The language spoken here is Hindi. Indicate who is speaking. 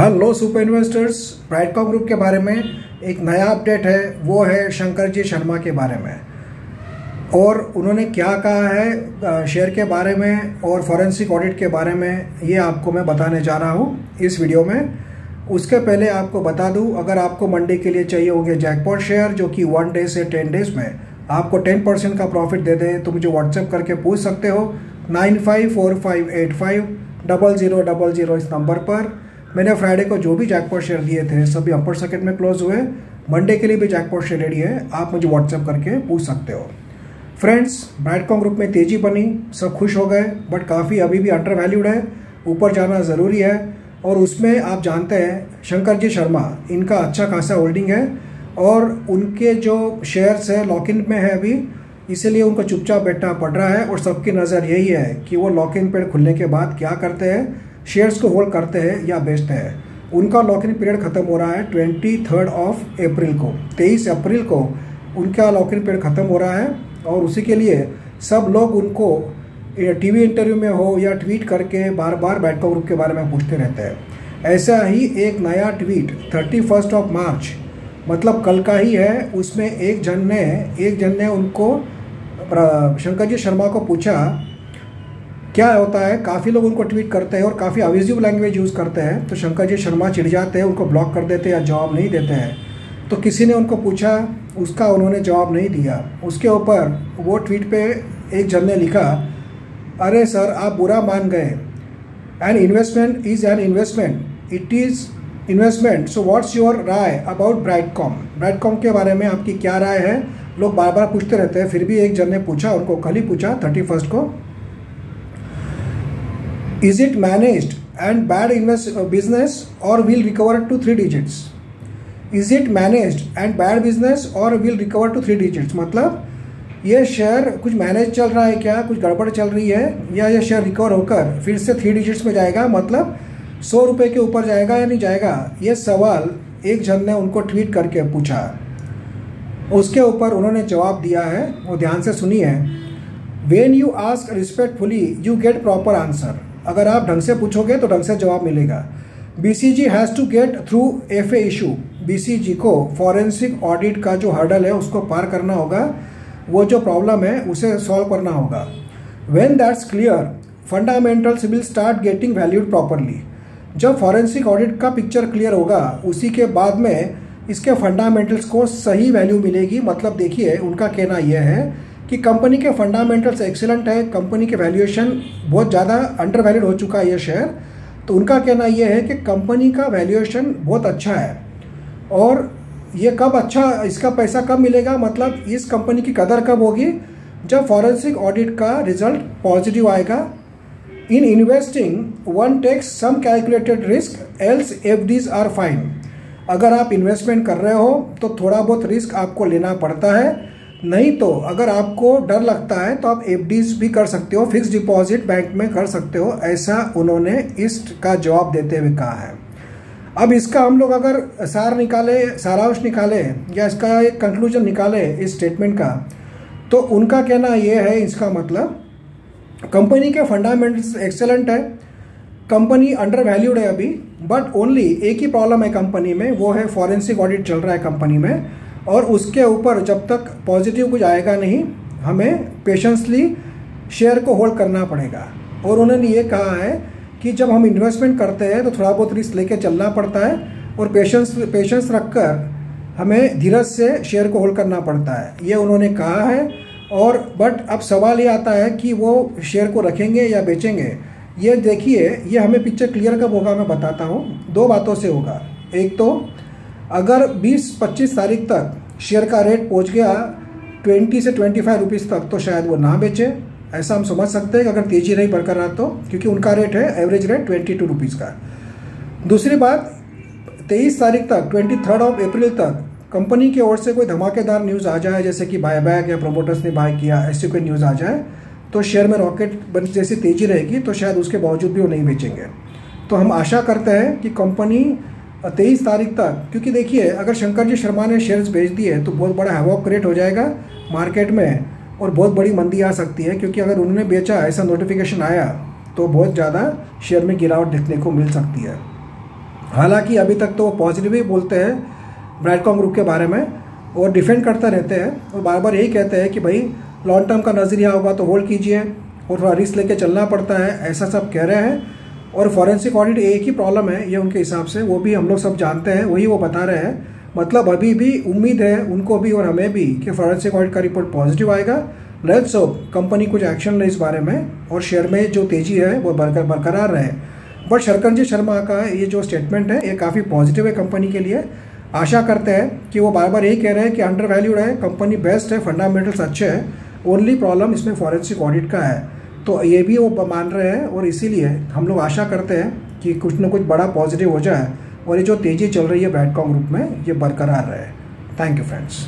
Speaker 1: Hello super investors, Brightcom group के बारे में एक नया अपडेट है। वो है शंकर जी शर्मा के बारे में, और उन्होंने क्या कहा है शेयर के बारे में और फॉरेंसिक ऑडिट के बारे में, ये आपको मैं बताने जा रहा हूँ इस वीडियो में। उसके पहले आपको बता दूँ, अगर आपको मंडे के लिए चाहिए होंगे जैकपॉट शेयर जो कि 1 डे से 10 डेज में आपको 10% का प्रॉफिट दे दे, तो मुझे व्हाट्सएप करके पूछ सकते हो 9545850000 इस नंबर पर। मैंने फ्राइडे को जो भी जैकपॉट शेयर दिए थे सभी अपर सर्किट में क्लोज हुए। मंडे के लिए भी जैकपॉट शेयर रेडी है, आप मुझे व्हाट्सएप करके पूछ सकते हो। फ्रेंड्स, ब्राइटकॉम ग्रुप में तेजी बनी, सब खुश हो गए, बट काफ़ी अभी भी अंडर वैल्यूड है, ऊपर जाना ज़रूरी है। और उसमें आप जानते हैं शंकर जी शर्मा, इनका अच्छा खासा होल्डिंग है और उनके जो शेयर्स है लॉक इन में है अभी, इसीलिए उनको चुपचाप बैठना पड़ रहा है। और सबकी नज़र यही है कि वो लॉक इन पीरियड खुलने के बाद क्या करते हैं, शेयर्स को होल्ड करते हैं या बेचते हैं। उनका लॉक इन पीरियड खत्म हो रहा है 23 अप्रैल को, 23 अप्रैल को उनका लॉक इन पीरियड खत्म हो रहा है। और उसी के लिए सब लोग उनको टीवी इंटरव्यू में हो या ट्वीट करके बार बार ब्राइटकॉम ग्रुप के बारे में पूछते रहते हैं। ऐसा ही एक नया ट्वीट 31 मार्च, मतलब कल का ही है, उसमें एक जन ने उनको शंकर जी शर्मा को पूछा क्या होता है। काफ़ी लोग उनको ट्वीट करते हैं और काफ़ी अब्यूजिव लैंग्वेज यूज़ करते हैं, तो शंकर जी शर्मा चिढ़ जाते हैं, उनको ब्लॉक कर देते हैं या जवाब नहीं देते हैं। तो किसी ने उनको पूछा, उसका उन्होंने जवाब नहीं दिया। उसके ऊपर वो ट्वीट पे एक जन ने लिखा, अरे सर आप बुरा मान गए, an investment is an investment, it is investment, so what's your राय अबाउट ब्राइटकॉम। ब्राइटकॉम के बारे में आपकी क्या राय है। लोग बार बार पूछते रहते हैं, फिर भी एक जन ने पूछा, उनको कल ही पूछा 31 को, is it managed and bad business or will recover to 3 digits. Is it managed and bad business or will recover to 3 digits, मतलब ये शेयर कुछ मैनेज चल रहा है क्या, कुछ गड़बड़ चल रही है, या ये शेयर रिकवर होकर फिर से 3 डिजिट्स में जाएगा, मतलब 100 रुपये के ऊपर जाएगा या नहीं जाएगा। ये सवाल एक जन ने उनको ट्वीट करके पूछा। उसके ऊपर उन्होंने जवाब दिया है, वो ध्यान से सुनिए। When you ask respectfully you get proper answer. अगर आप ढंग से पूछोगे तो ढंग से जवाब मिलेगा। BCG has to get through FA issue. BCG को फॉरेंसिक ऑडिट का जो हर्डल है उसको पार करना होगा, वो जो प्रॉब्लम है उसे सॉल्व करना होगा। When that's clear fundamentals will start getting valued properly. जब फॉरेंसिक ऑडिट का पिक्चर क्लियर होगा, उसी के बाद में इसके फंडामेंटल्स को सही वैल्यू मिलेगी। मतलब देखिए, उनका कहना यह है कि कंपनी के फंडामेंटल्स एक्सीलेंट है, कंपनी के वैल्यूएशन बहुत ज़्यादा अंडर वैल्यूड हो चुका है ये शेयर। तो उनका कहना यह है कि कंपनी का वैल्यूएशन बहुत अच्छा है, और ये कब अच्छा, इसका पैसा कब मिलेगा, मतलब इस कंपनी की कदर कब होगी, जब फॉरेंसिक ऑडिट का रिजल्ट पॉजिटिव आएगा। In investing one takes some calculated risk else FDs are fine. अगर आप इन्वेस्टमेंट कर रहे हो तो थोड़ा बहुत रिस्क आपको लेना पड़ता है, नहीं तो अगर आपको डर लगता है तो आप FDs भी कर सकते हो, फिक्स डिपॉजिट बैंक में कर सकते हो। ऐसा उन्होंने इसका जवाब देते हुए कहा है। अब इसका हम लोग अगर सारांश निकाले या इसका एक कंक्लूजन निकाले इस स्टेटमेंट का, तो उनका कहना यह है, इसका मतलब कंपनी के फंडामेंटल्स एक्सेलेंट है, कंपनी अंडर वैल्यूड है अभी, बट ओनली एक ही प्रॉब्लम है कंपनी में, वो है फॉरेंसिक ऑडिट चल रहा है कंपनी में, और उसके ऊपर जब तक पॉजिटिव कुछ आएगा नहीं, हमें पेशेंसली शेयर को होल्ड करना पड़ेगा। और उन्होंने ये कहा है कि जब हम इन्वेस्टमेंट करते हैं तो थोड़ा बहुत रिस्क लेके चलना पड़ता है, और पेशेंस रखकर हमें धीरज से शेयर को होल्ड करना पड़ता है, ये उन्होंने कहा है। और बट अब सवाल ये आता है कि वो शेयर को रखेंगे या बेचेंगे। ये देखिए, ये हमें पिक्चर क्लियर कब होगा मैं बताता हूँ। 2 बातों से होगा। एक तो अगर 20-25 तारीख तक शेयर का रेट पहुँच गया 20 से 25 रुपीज़ तक, तो शायद वो ना बेचे, ऐसा हम समझ सकते हैं कि अगर तेजी नहीं बरकरार तो, क्योंकि उनका रेट है एवरेज रेट 22 रुपीज़ का। दूसरी बात, 23 तारीख तक 23 अप्रैल तक कंपनी की ओर से कोई धमाकेदार न्यूज़ आ जाए, जैसे कि बायबैक या प्रोमोटर्स ने बाय किया, ऐसी कोई न्यूज़ आ जाए, तो शेयर में रॉकेट बन जैसी तेजी रहेगी, तो शायद उसके बावजूद भी वो नहीं बेचेंगे। तो हम आशा करते हैं कि कंपनी 23 तारीख तक, क्योंकि देखिए अगर शंकर जी शर्मा ने शेयर्स बेच दिए तो बहुत बड़ा हैवॉक क्रिएट हो जाएगा मार्केट में, और बहुत बड़ी मंदी आ सकती है, क्योंकि अगर उन्होंने बेचा, ऐसा नोटिफिकेशन आया, तो बहुत ज़्यादा शेयर में गिरावट देखने को मिल सकती है। हालांकि अभी तक तो वो पॉजिटिव ही बोलते हैं ब्रैडकॉम ग्रुप के बारे में और डिफेंड करते रहते हैं और बार बार यही कहते हैं कि भाई लॉन्ग टर्म का नज़रिया होगा तो होल्ड कीजिए और थोड़ा रिस्क लेके चलना पड़ता है, ऐसा सब कह रहे हैं। और फॉरेंसिक ऑडिट एक ही प्रॉब्लम है ये उनके हिसाब से, वो भी हम लोग सब जानते हैं, वही वो बता रहे हैं। मतलब अभी भी उम्मीद है उनको भी और हमें भी कि फॉरेंसिक ऑडिट का रिपोर्ट पॉजिटिव आएगा। लेट्स होप कंपनी कुछ एक्शन ले इस बारे में और शेयर में जो तेज़ी है वो बरकरार रहे। बट शरकंजी शर्मा का ये जो स्टेटमेंट है ये काफ़ी पॉजिटिव है कंपनी के लिए। आशा करते हैं कि वो बार बार यही कह रहे हैं कि अंडर वैल्यूड है, कंपनी बेस्ट है, फंडामेंटल्स अच्छे हैं, ओनली प्रॉब्लम इसमें फॉरेंसिक ऑडिट का है। तो ये भी वो मान रहे हैं और इसीलिए हम लोग आशा करते हैं कि कुछ ना कुछ बड़ा पॉजिटिव हो जाए और ये जो तेज़ी चल रही है ब्रैडकॉम ग्रुप में ये बरकरार रहे। Thank you friends.